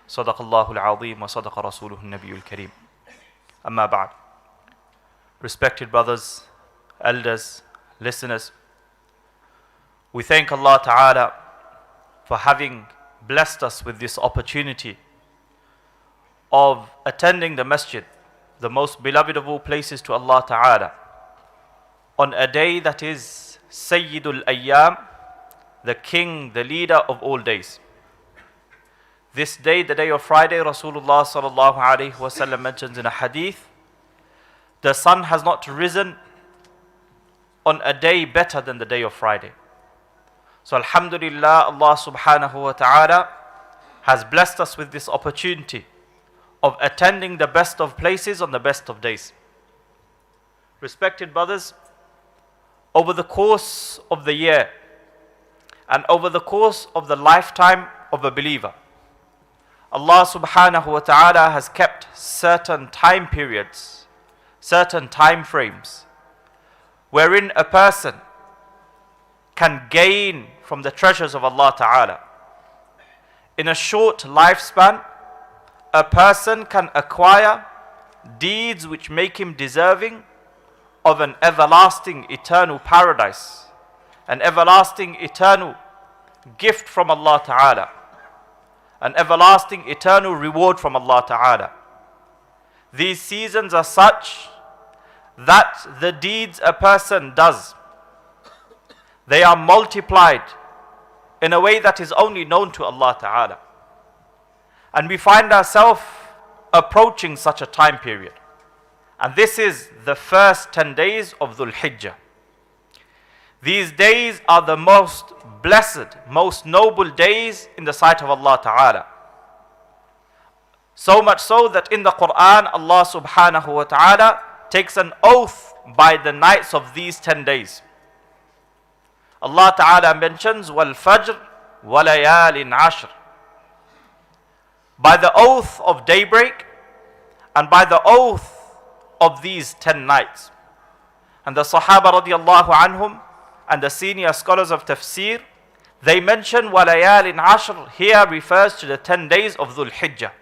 صدق الله العظيم وصدق رسوله النبي الكريم. أما بعد. Respected brothers, elders, listeners, we thank Allah Ta'ala for having blessed us with this opportunity of attending the masjid, the most beloved of all places to Allah Ta'ala, on a day that is Sayyidul Ayyam, the king, the leader of all days. This day, the day of Friday, Rasulullah sallallahu alaihi wasallam mentions in a hadith, the sun has not risen on a day better than the day of Friday. So alhamdulillah, Allah subhanahu wa ta'ala has blessed us with this opportunity of attending the best of places on the best of days. Respected brothers, over the course of the year and over the course of the lifetime of a believer, Allah subhanahu wa ta'ala has kept certain time periods, certain time frames, wherein a person can gain from the treasures of Allah ta'ala. In a short lifespan, a person can acquire deeds which make him deserving of an everlasting eternal paradise, an everlasting eternal gift from Allah ta'ala, an everlasting eternal reward from Allah Ta'ala. These seasons are such that the deeds a person does, they are multiplied in a way that is only known to Allah Ta'ala. And we find ourselves approaching such a time period. And this is the first 10 days of Dhul Hijjah. These days are the most blessed, most noble days in the sight of Allah Ta'ala. So much so that in the Quran, Allah Subhanahu wa Ta'ala takes an oath by the nights of these 10 days. Allah Ta'ala mentions, وَالْفَجْرِ وَلَيَالٍ عَشْرٍ. By the oath of daybreak and by the oath of these 10 nights. And the Sahaba radiallahu anhum and the senior scholars of tafsir, they mention وَلَيَالٍ عَشْرٍ here refers to the 10 days of Dhul Hijjah.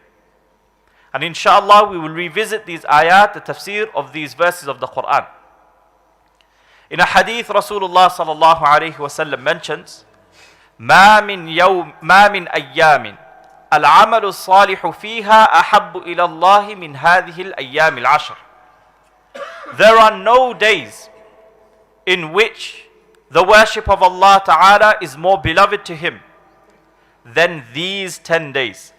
And inshallah we will revisit these ayat, the tafsir of these verses of the Quran. In a hadith, Rasulullah sallallahu alayhi wasallam mentions, مَا مِنْ أَيَّامٍ الْعَمَلُ الصَّالِحُ فِيهَا أَحَبُّ إِلَى اللَّهِ مِنْ هَذِهِ الْأَيَّامِ الْعَشْرِ. There are no days in which the worship of Allah Ta'ala is more beloved to Him than these 10 days.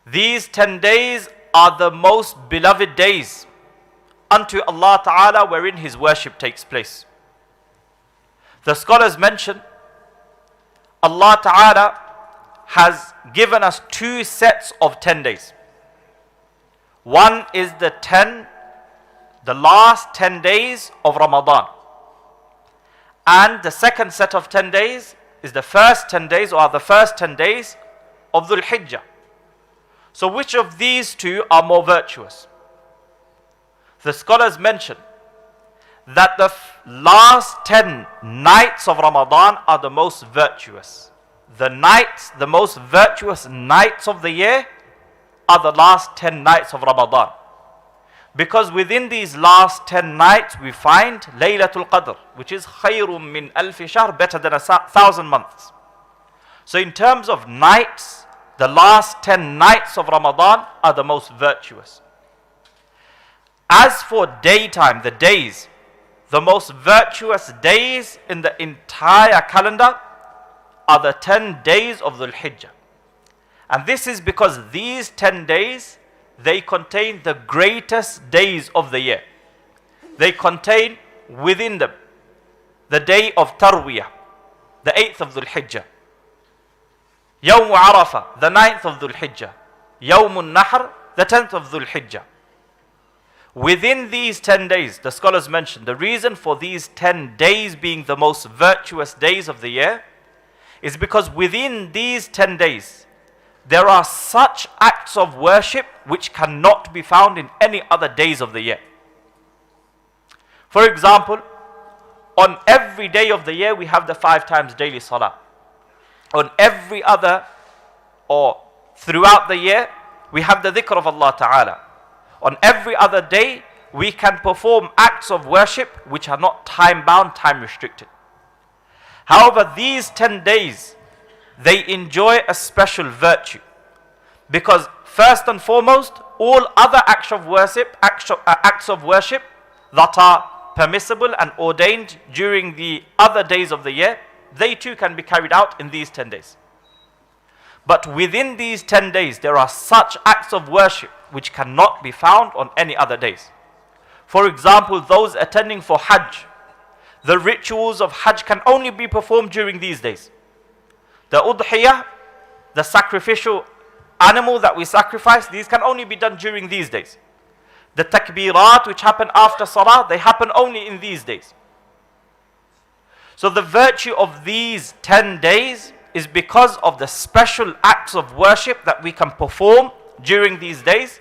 These 10 days are the most beloved days unto Allah Ta'ala wherein His worship takes place. The scholars mention Allah Ta'ala has given us two sets of 10 days. One is the last 10 days of Ramadan. And the second set of 10 days is the first 10 days or the first 10 days of Dhul Hijjah. So which of these two are more virtuous? The scholars mention that the last 10 nights of Ramadan are the most virtuous. The most virtuous nights of the year are the last 10 nights of Ramadan. Because within these last 10 nights we find Laylatul Qadr, which is khayrun min alfi shahr, better than 1,000 months. So in terms of nights, the last 10 nights of Ramadan are the most virtuous. As for daytime, the days, the most virtuous days in the entire calendar are the 10 days of Dhul Hijjah. And this is because these 10 days, they contain the greatest days of the year. They contain within them the day of Tarwiyah, the 8th of Dhul Hijjah. Yawm Arafah, the 9th of Dhul Hijjah. Yawm Nahr, the 10th of Dhul Hijjah. Within these 10 days, the scholars mention the reason for these 10 days being the most virtuous days of the year is because within these 10 days, there are such acts of worship which cannot be found in any other days of the year. For example, on every day of the year we have the 5 times daily salah. On every other or throughout the year, we have the dhikr of Allah Ta'ala. On every other day, we can perform acts of worship which are not time-bound, time-restricted. However, these 10 days, they enjoy a special virtue. Because first and foremost, all other acts of worship that are permissible and ordained during the other days of the year, they too can be carried out in these 10 days. But within these 10 days, there are such acts of worship which cannot be found on any other days. For example, those attending for Hajj, the rituals of Hajj can only be performed during these days. The udhiyah, the sacrificial animal that we sacrifice, these can only be done during these days. The takbirat which happen after salah, they happen only in these days. So the virtue of these 10 days is because of the special acts of worship that we can perform during these days,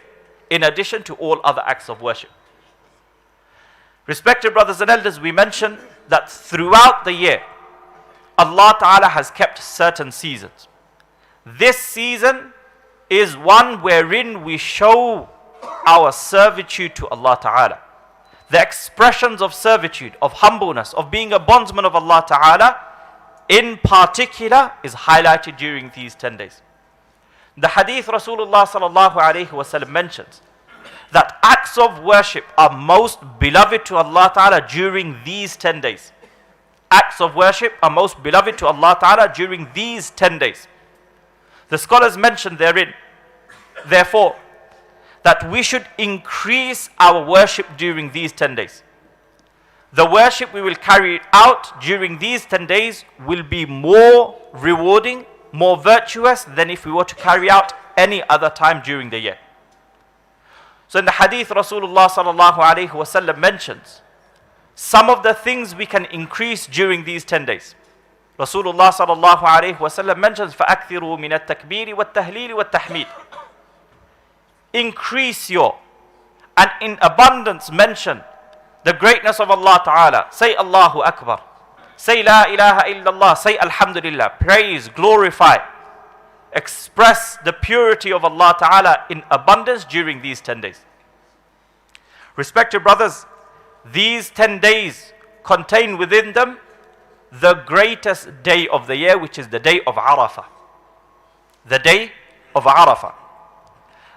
in addition to all other acts of worship. Respected brothers and elders, we mentioned that throughout the year, Allah Ta'ala has kept certain seasons. This season is one wherein we show our servitude to Allah Ta'ala. The expressions of servitude, of humbleness, of being a bondsman of Allah Ta'ala, in particular, is highlighted during these 10 days. The hadith Rasulullah sallallahu alayhi wasallam mentions that acts of worship are most beloved to Allah Ta'ala during these 10 days. Acts of worship are most beloved to Allah Ta'ala during these 10 days. The scholars mention therein, therefore, that we should increase our worship during these 10 days. The worship we will carry out during these 10 days will be more rewarding, more virtuous than if we were to carry out any other time during the year. So in the hadith, Rasulullah sallallahu alayhi wasallam mentions some of the things we can increase during these 10 days. Rasulullah sallallahu alayhi wasallam mentions, فَأَكْثِرُوا مِنَ التَّكْبِيرِ وَالتَّهْلِيلِ وَالتَّحْمِيدِ. Increase your, and in abundance mention the greatness of Allah Ta'ala. Say Allahu Akbar. Say La ilaha illallah. Say Alhamdulillah. Praise, glorify. Express the purity of Allah Ta'ala in abundance during these 10 days. Respected brothers, these 10 days contain within them the greatest day of the year, which is the day of Arafah. The day of Arafah.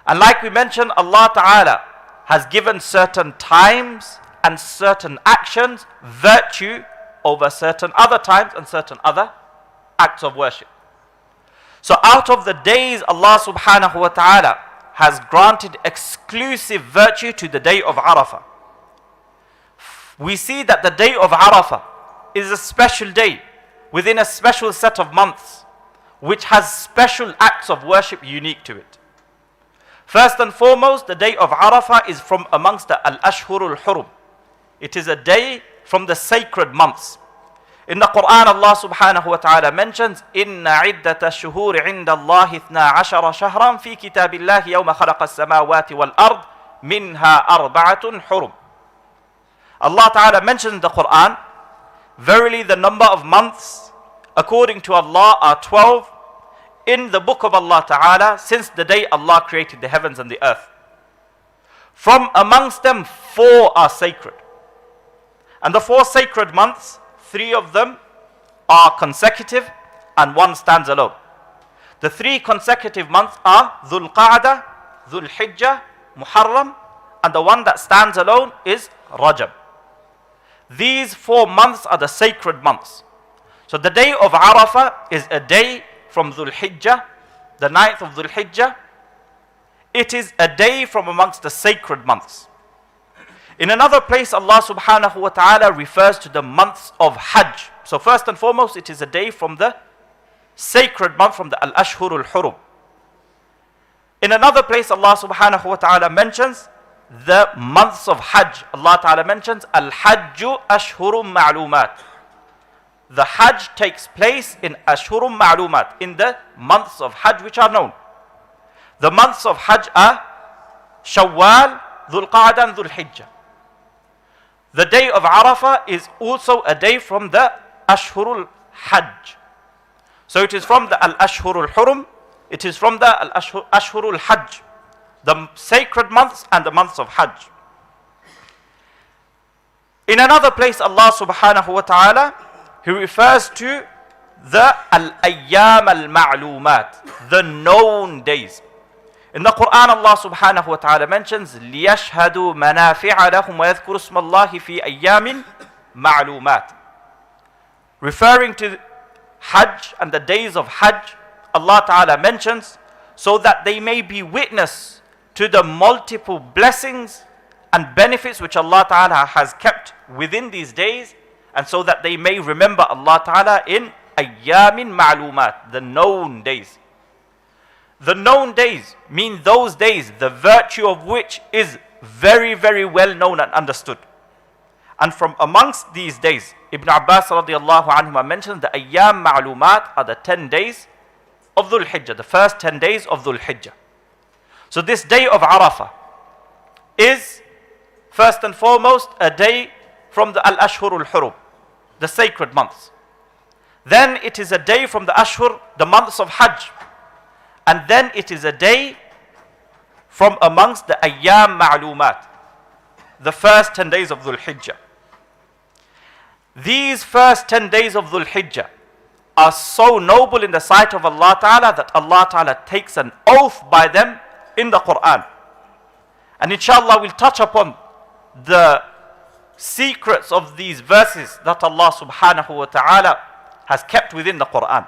And like we mentioned, Allah Ta'ala has given certain times and certain actions virtue over certain other times and certain other acts of worship. So out of the days, Allah Subhanahu wa Ta'ala has granted exclusive virtue to the day of Arafah. We see that the day of Arafah is a special day within a special set of months, which has special acts of worship unique to it. First and foremost, the day of Arafah is from amongst the Al-Ashhurul Hurum. It is a day from the sacred months. In the Quran, Allah subhanahu wa ta'ala mentions, إِنَّ عِدَّةَ الشُّهُورِ عِنْدَ اللَّهِ 12 شهرا في كتاب الله يوم خلق السماوات والأرض منها أربعة حرم. Allah Ta'ala mentions in the Quran, verily the number of months according to Allah are 12 in the book of Allah Ta'ala since the day Allah created the heavens and the earth. From amongst them, 4 are sacred. And the 4 sacred months, 3 of them are consecutive and 1 stands alone. The 3 consecutive months are Dhul Qa'dah, Dhul Hijjah, Muharram, and the one that stands alone is Rajab. These 4 months are the sacred months. So the day of Arafah is a day from Dhul Hijjah, the 9th of Dhul Hijjah. It is a day from amongst the sacred months. In another place, Allah subhanahu wa ta'ala refers to the months of Hajj. So first and foremost, it is a day from the sacred month, from the Al-Ashhurul Hurum. In another place, Allah subhanahu wa ta'ala mentions the months of Hajj. Allah ta'ala mentions, Al-Hajju Ashhurum Ma'lumat. The Hajj takes place in Ashhurum Ma'lumat, in the months of Hajj which are known. The months of Hajj are Shawwal, Dhul Qa'dah, and Dhul Hijjah. The day of Arafah is also a day from the Ashhurul Hajj. So it is from the Al-Ashhurul Hurum It is from the Ashhurul Hajj, the sacred months and the months of Hajj. In another place, Allah subhanahu wa ta'ala, He refers to the Al-Ayyam Al-Ma'lumat, the known days. In the Quran, Allah subhanahu wa ta'ala mentions لِيَشْهَدُوا مَنَافِعَ لَهُمْ وَيَذْكُرُوا اسْمَ اللَّهِ فِي أَيَّامٍ مَعْلُومَاتٍ. Referring to Hajj and the days of Hajj, Allah ta'ala mentions so that they may be witness to the multiple blessings and benefits which Allah ta'ala has kept within these days, and so that they may remember Allah ta'ala in ayyamin ma'lumat, the known days. The known days mean those days the virtue of which is very, very well known and understood. And from amongst these days, Ibn Abbas radiallahu anhu mentions the ayyam ma'lumat are the 10 days of Dhul Hijjah, the first 10 days of Dhul Hijjah. So this day of Arafah is first and foremost a day from the Al-Ashhurul Hurum, the sacred months. Then it is a day from the Ashhur, the months of Hajj. And then it is a day from amongst the Ayyam Ma'lumat, the first 10 days of Dhul Hijjah. These first 10 days of Dhul Hijjah are so noble in the sight of Allah Ta'ala that Allah Ta'ala takes an oath by them in the Quran. And inshallah we'll touch upon the secrets of these verses that Allah Subhanahu wa Ta'ala has kept within the Quran.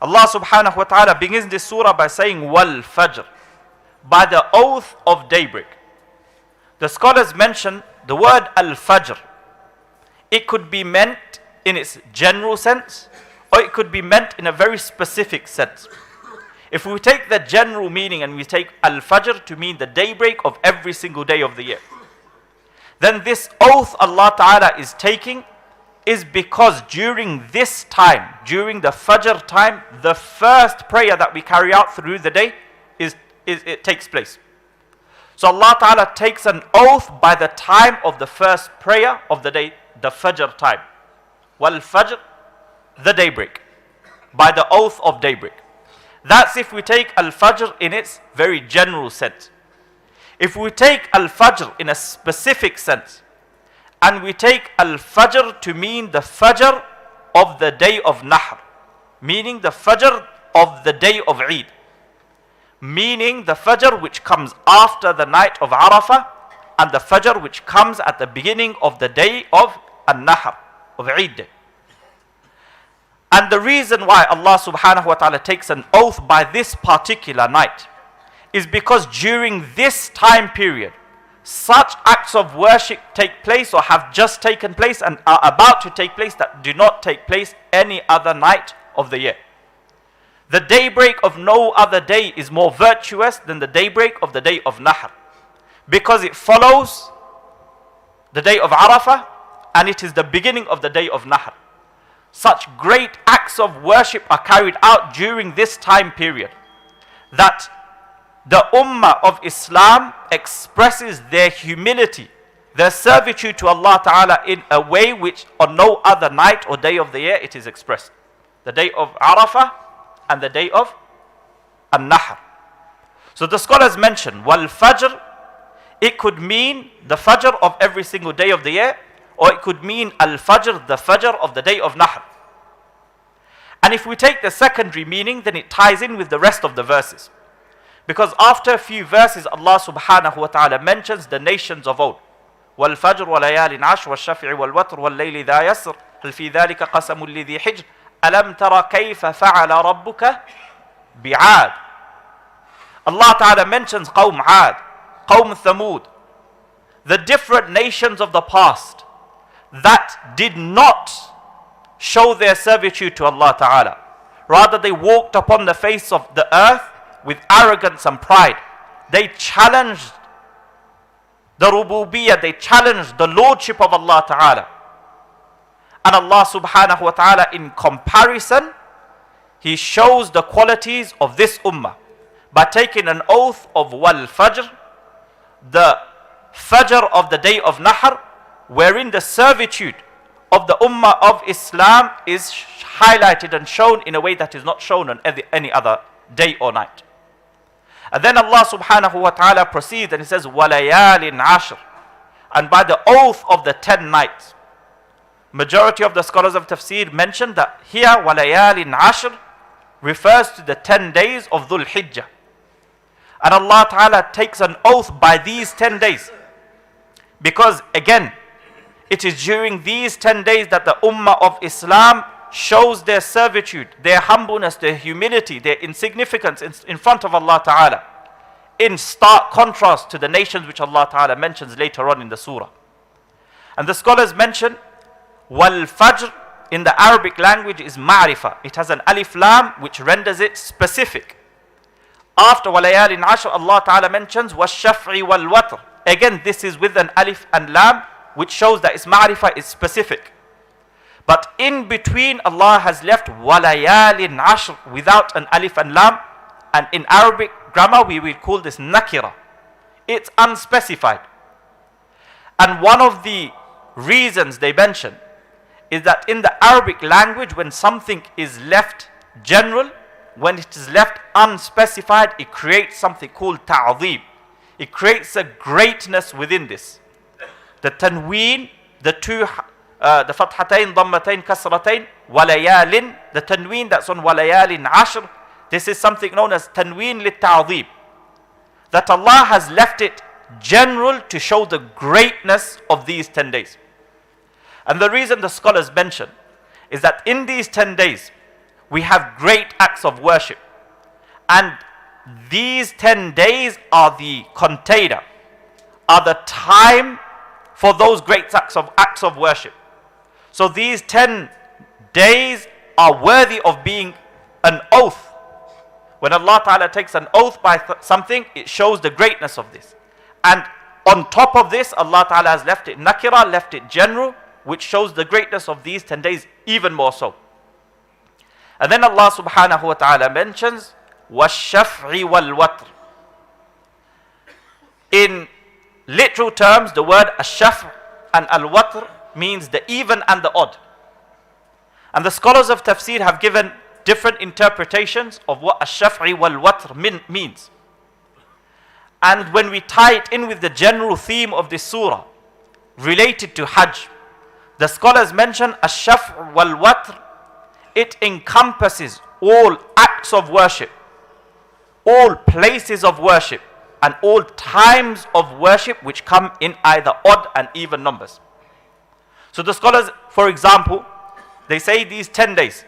Allah subhanahu wa ta'ala begins this surah by saying wal fajr, by the oath of daybreak. The scholars mention the word al-fajr. It could be meant in its general sense, or it could be meant in a very specific sense. If we take the general meaning and we take al-fajr to mean the daybreak of every single day of the year, then this oath Allah ta'ala is taking is because during this time, during the Fajr time, the first prayer that we carry out through the day it takes place. So Allah Ta'ala takes an oath by the time of the first prayer of the day, the Fajr time. Wal Fajr, the daybreak, by the oath of daybreak. That's if we take Al-Fajr in its very general sense. If we take Al-Fajr in a specific sense, and we take Al-Fajr to mean the Fajr of the day of Nahr, meaning the Fajr of the day of Eid, meaning the Fajr which comes after the night of Arafah, and the Fajr which comes at the beginning of the day of An-Nahr, of Eid day. And the reason why Allah subhanahu wa ta'ala takes an oath by this particular night is because during this time period, such acts of worship take place or have just taken place and are about to take place that do not take place any other night of the year. The daybreak of no other day is more virtuous than the daybreak of the day of Nahr, because it follows the day of Arafah and it is the beginning of the day of Nahr. Such great acts of worship are carried out during this time period that the Ummah of Islam expresses their humility, their servitude to Allah Ta'ala in a way which on no other night or day of the year it is expressed. The day of Arafah and the day of An-Nahr. So the scholars mention Wal Fajr, it could mean the Fajr of every single day of the year, or it could mean Al-Fajr, the Fajr of the day of Nahr. And if we take the secondary meaning, then it ties in with the rest of the verses. Because after a few verses, Allah subhanahu wa ta'ala mentions the nations of old. وَالْفَجْرُ وَلَيَالٍ عَشْرٍ وَالشَّفْعِ وَالْوَتْرِ وَاللَّيْلِ ذَا يَسْرٍ هَلْ فِي ذَلِكَ قَسَمٌ لِذِي حِجْرٍ أَلَمْ تَرَ كَيْفَ فَعَلَ رَبُّكَ بِعَادٍ. Allah ta'ala mentions Qawm Aad, Qawm Thamud, the different nations of the past that did not show their servitude to Allah ta'ala. Rather, they walked upon the face of the earth with arrogance and pride. They challenged the rububiyyah, they challenged the lordship of Allah Ta'ala. And Allah subhanahu wa ta'ala, in comparison, He shows the qualities of this ummah by taking an oath of Wal Fajr, the Fajr of the day of Nahr, wherein the servitude of the ummah of Islam is highlighted and shown in a way that is not shown on any other day or night. And then Allah subhanahu wa ta'ala proceeds and He says, وَلَيَالٍ عَشْرٍ, and by the oath of the 10 nights. Majority of the scholars of tafsir mention that here وَلَيَالٍ عَشْرٍ refers to the 10 days of Dhul Hijjah. And Allah ta'ala takes an oath by these 10 days. Because again, it is during these 10 days that the Ummah of Islam shows their servitude, their humbleness, their humility, their insignificance in front of Allah ta'ala, in stark contrast to the nations which Allah ta'ala mentions later on in the surah. And the scholars mention wal fajr in the Arabic language is ma'rifah. It has an alif lam which renders it specific. After walayalin ashr, Allah ta'ala mentions wash-shaf'i wal-watr. Again, this is with an alif and lam, which shows that it's ma'rifah, it's specific. But in between, Allah has left walayalin ashr without an alif and lam. And in Arabic grammar, we will call this nakira. It's unspecified. And one of the reasons they mention is that in the Arabic language, when something is left general, when it is left unspecified, it creates something called ta'zeem. It creates a greatness within this. The tanween, the fathatain, dhammatain, kasratain, walayalin, the tanween that's on walayalin ashr, this is something known as tanween lit ta'zeem. That Allah has left it general to show the greatness of these 10 days. And the reason the scholars mention is that in these 10 days, we have great acts of worship. And these 10 days are the container, are the time for those great acts of worship. So these 10 days are worthy of being an oath. When Allah Ta'ala takes an oath by something, it shows the greatness of this. And on top of this, Allah Ta'ala has left it nakira, left it general, which shows the greatness of these 10 days even more so. And then Allah Subhanahu wa Ta'ala mentions وَالشَّفْعِ وَالْوَتْرِ. In literal terms, the word ash-shaf' and al-watr means the even and the odd. And the scholars of tafsir have given different interpretations of what ash-shaf'i wal-watr means. And when we tie it in with the general theme of this surah related to Hajj, the scholars mention ash-shaf' wal-watr, it encompasses all acts of worship, all places of worship, and all times of worship which come in either odd and even numbers. So the scholars, for example, they say these 10 days,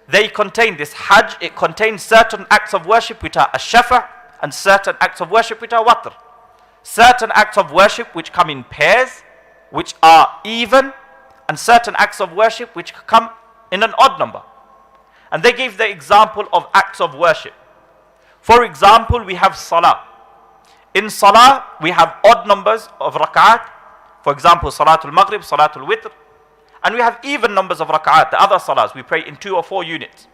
they contain this Hajj, it contains certain acts of worship which are ash-shafa' and certain acts of worship which are watr. Certain acts of worship which come in pairs, which are even, and certain acts of worship which come in an odd number. And they gave the example of acts of worship. For example, we have salah. In salah, we have odd numbers of rak'at. For example, salatul maghrib, salatul witr. And we have even numbers of rak'at, the other salahs. We pray in 2 or 4 units.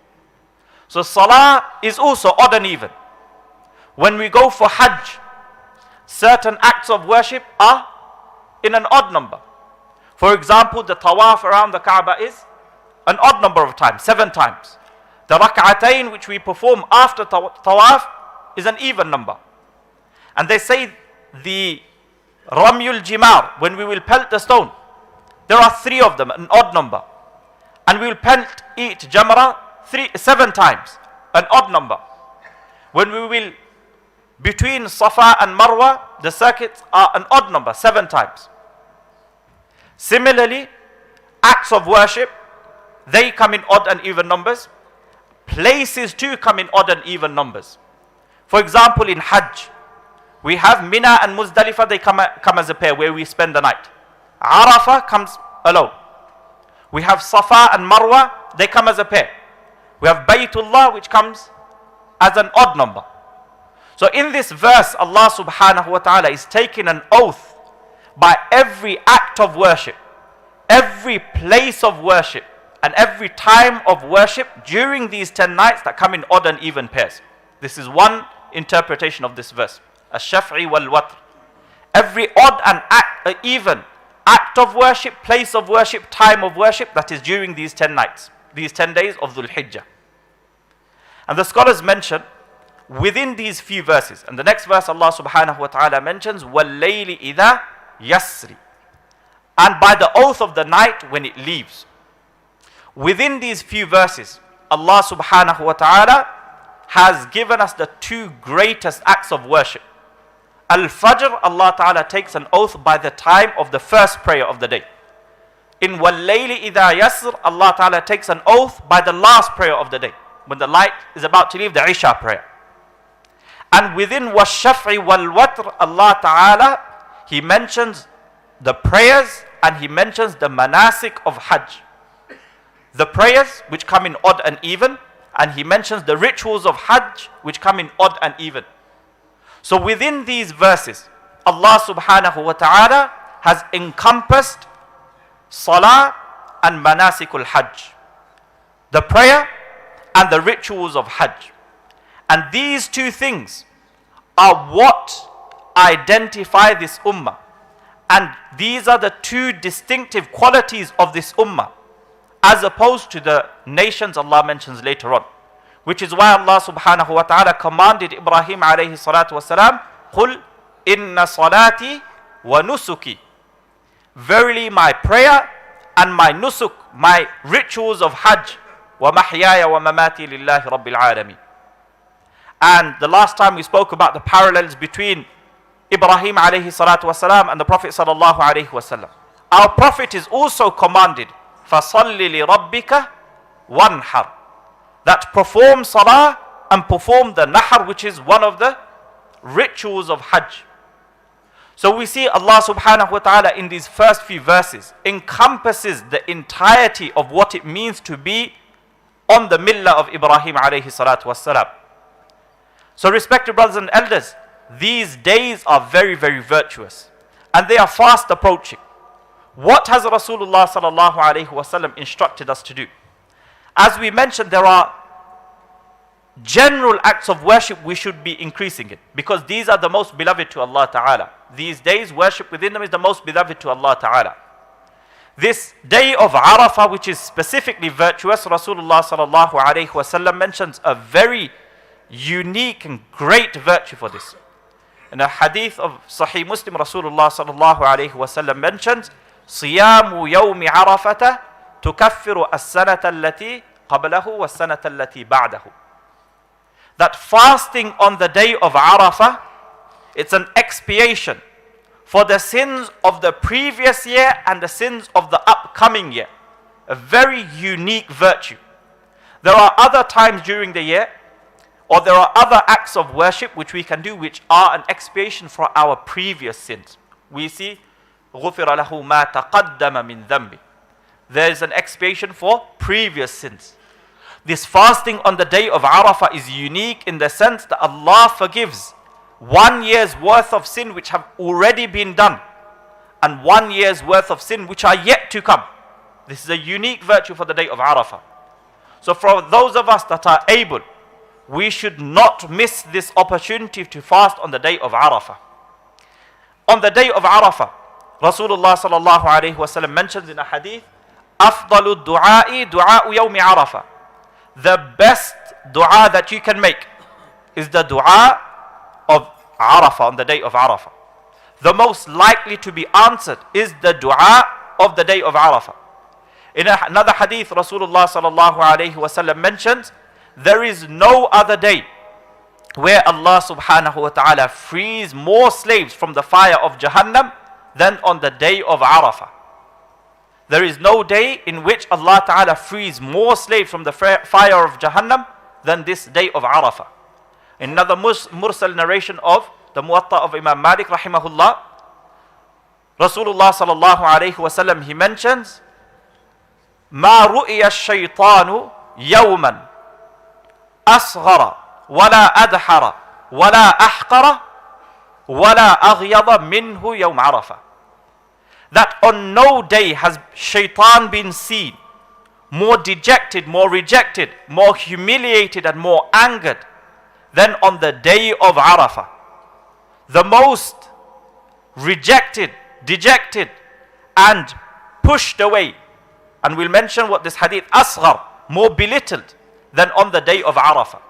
So salah is also odd and even. When we go for Hajj, certain acts of worship are in an odd number. For example, the tawaf around the Kaaba is an odd number of times, 7 times. The rak'atayn which we perform after tawaf is an even number. And they say the ramyul jimar, when we will pelt the stone, there are 3 of them, an odd number. And we will pelt each jamra 7 times, an odd number. When we will, between Safa and Marwa, the circuits are an odd number, 7 times. Similarly, acts of worship, they come in odd and even numbers. Places too come in odd and even numbers. For example, in Hajj, we have Mina and Muzdalifah, they come as a pair where we spend the night. Arafah comes alone. We have Safa and Marwa, they come as a pair. We have Baytullah, which comes as an odd number. So in this verse, Allah subhanahu wa ta'ala is taking an oath by every act of worship, every place of worship, and every time of worship during these 10 nights that come in odd and even pairs. This is one interpretation of this verse. Ash-shaf'i wal-watr. Every odd and even act of worship, place of worship, time of worship that is during these 10 nights, these 10 days of Dhul Hijjah. And the scholars mention within these few verses, and the next verse Allah subhanahu wa ta'ala mentions, وَاللَّيْلِ إِذَا يَسْرِ, and by the oath of the night when it leaves. Within these few verses, Allah subhanahu wa ta'ala has given us the two greatest acts of worship. Al-Fajr, Allah ta'ala takes an oath by the time of the first prayer of the day. In وَاللَّيْلِ إِذَا يَسْرِ, Allah ta'ala takes an oath by the last prayer of the day, when the light is about to leave, the Isha prayer. And within وَالشَّفْعِ وَالْوَتْرِ, Allah ta'ala, He mentions the prayers and He mentions the manasik of Hajj. The prayers which come in odd and even, and He mentions the rituals of Hajj which come in odd and even. So within these verses, Allah subhanahu wa ta'ala has encompassed Salah and Manasikul Hajj, the prayer and the rituals of Hajj. And these two things are what identify this ummah. And these are the two distinctive qualities of this ummah, as opposed to the nations Allah mentions later on. Which is why Allah subhanahu wa ta'ala commanded Ibrahim alayhi salatu wasalam, قُلْ إِنَّ صَلَاتِي وَنُسُكِي, verily my prayer and my nusuk, my rituals of Hajj, وَمَحْيَايَ وَمَمَاتِي لِلَّهِ رَبِّ الْعَالَمِينَ. And the last time we spoke about the parallels between Ibrahim alayhi salatu wasalam and the Prophet sallallahu alayhi wasallam. Our Prophet is also commanded, فَصَلِّ لِرَبِّكَ وَانْحَرْ, that perform salah and perform the nahar, which is one of the rituals of Hajj. So we see Allah subhanahu wa ta'ala in these first few verses encompasses the entirety of what it means to be on the millah of Ibrahim alayhi salatu wassalam. So respected brothers and elders, these days are very, very virtuous and they are fast approaching. What has Rasulullah sallallahu alayhi wasallam instructed us to do? As we mentioned, there are general acts of worship we should be increasing in, because these are the most beloved to Allah Ta'ala. These days, worship within them is the most beloved to Allah Ta'ala. This day of Arafah, which is specifically virtuous, Rasulullah sallallahu alayhi wasallam mentions a very unique and great virtue for this. In a hadith of Sahih Muslim, Rasulullah sallallahu alayhi wasallam mentions, صِيَامُ يَوْمِ عَرَفَةَ تُكَفِّرُ السَّنَةَ الَّتِي قَبْلَهُ وَالسَّنَةَ الَّتِي بَعْدَهُ. That fasting on the day of Arafah, it's an expiation for the sins of the previous year and the sins of the upcoming year. A very unique virtue. There are other times during the year, or there are other acts of worship which we can do which are an expiation for our previous sins. We see غُفِرَ لَهُ مَا تَقَدَّمَ مِنْ ذَنْبِ. There is an expiation for previous sins. This fasting on the day of Arafah is unique in the sense that Allah forgives 1 year's worth of sin which have already been done, and 1 year's worth of sin which are yet to come. This is a unique virtue for the day of Arafah. So for those of us that are able, we should not miss this opportunity to fast on the day of Arafah. On the day of Arafah, Rasulullah sallallahu alayhi wasallam mentions in a hadith, أفضل الدعاء دعاء يوم عرفة. The best dua that you can make is the dua of Arafah, on the day of Arafah. The most likely to be answered is the dua of the day of Arafah. In another hadith, Rasulullah sallallahu alayhi wasallam mentions, there is no other day where Allah subhanahu wa ta'ala frees more slaves from the fire of Jahannam than on the day of Arafah. There is no day in which Allah Ta'ala frees more slaves from the fire of Jahannam than this day of Arafah. In another mursal narration of the Muwatta of Imam Malik rahimahullah, Rasulullah sallallahu alayhi wasallam, he mentions, ما رؤي الشيطان يوما أصغر ولا أدحر ولا أحقر ولا أغيض منه يوم عرفة. That on no day has shaitan been seen more dejected, more rejected, more humiliated and more angered than on the day of Arafah. The most rejected, dejected and pushed away. And we'll mention what this hadith, asghar, more belittled than on the day of Arafah.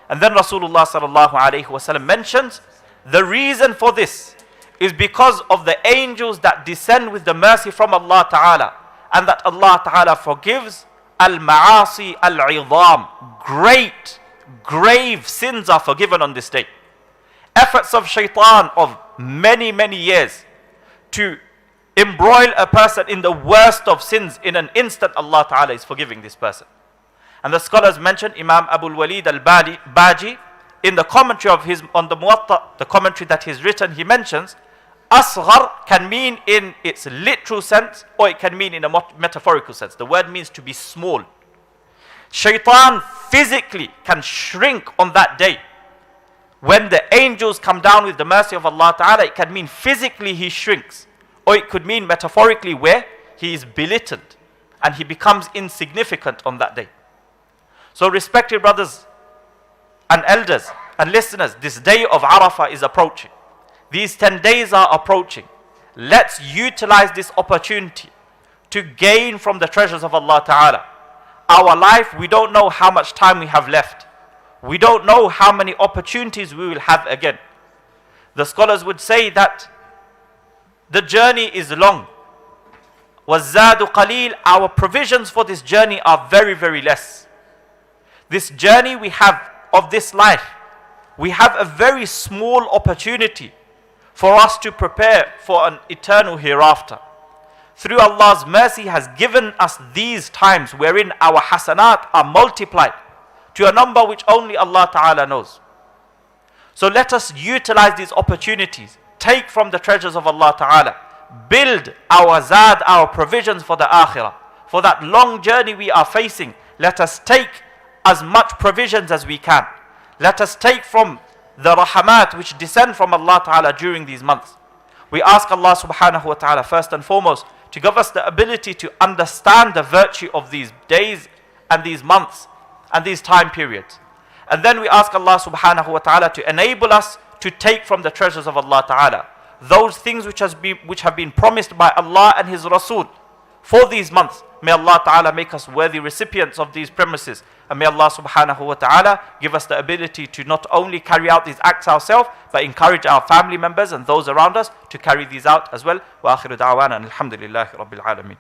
And then Rasulullah sallallahu alayhi wasallam mentions the reason for this is because of the angels that descend with the mercy from Allah Ta'ala, and that Allah Ta'ala forgives al-ma'asi al-'idham. Great, grave sins are forgiven on this day. Efforts of shaitan of many, many years to embroil a person in the worst of sins, in an instant Allah Ta'ala is forgiving this person. And the scholars mention, Imam Abu al-Walid al-Baji, in the commentary of his on the Muwatta, the commentary that he's written, he mentions Asghar can mean in its literal sense, or it can mean in a metaphorical sense. The word means to be small. Shaitan physically can shrink on that day. When the angels come down with the mercy of Allah Ta'ala, it can mean physically he shrinks. Or it could mean metaphorically where he is belittled and he becomes insignificant on that day. So respected brothers and elders and listeners, this day of Arafah is approaching. These 10 days are approaching. Let's utilize this opportunity to gain from the treasures of Allah Ta'ala. Our life, we don't know how much time we have left. We don't know how many opportunities we will have again. The scholars would say that the journey is long. وَالزَّادُ قَلِيلٌ. Our provisions for this journey are very, very less. This journey we have of this life, we have a very small opportunity for us to prepare for an eternal hereafter. Through Allah's mercy has given us these times wherein our hasanat are multiplied to a number which only Allah Ta'ala knows. So let us utilize these opportunities, take from the treasures of Allah Ta'ala, build our zad, our provisions for the akhirah. For that long journey we are facing, let us take as much provisions as we can. Let us take from the rahamat which descend from Allah Ta'ala during these months. We ask Allah Subhanahu wa Ta'ala first and foremost to give us the ability to understand the virtue of these days and these months and these time periods. And then we ask Allah Subhanahu wa Ta'ala to enable us to take from the treasures of Allah Ta'ala those things which have been promised by Allah and His Rasul for these months. May Allah Ta'ala make us worthy recipients of these premises. And may Allah Subhanahu wa Ta'ala give us the ability to not only carry out these acts ourselves, but encourage our family members and those around us to carry these out as well. Wa akhiru da'wana alhamdulillahi rabbil alameen.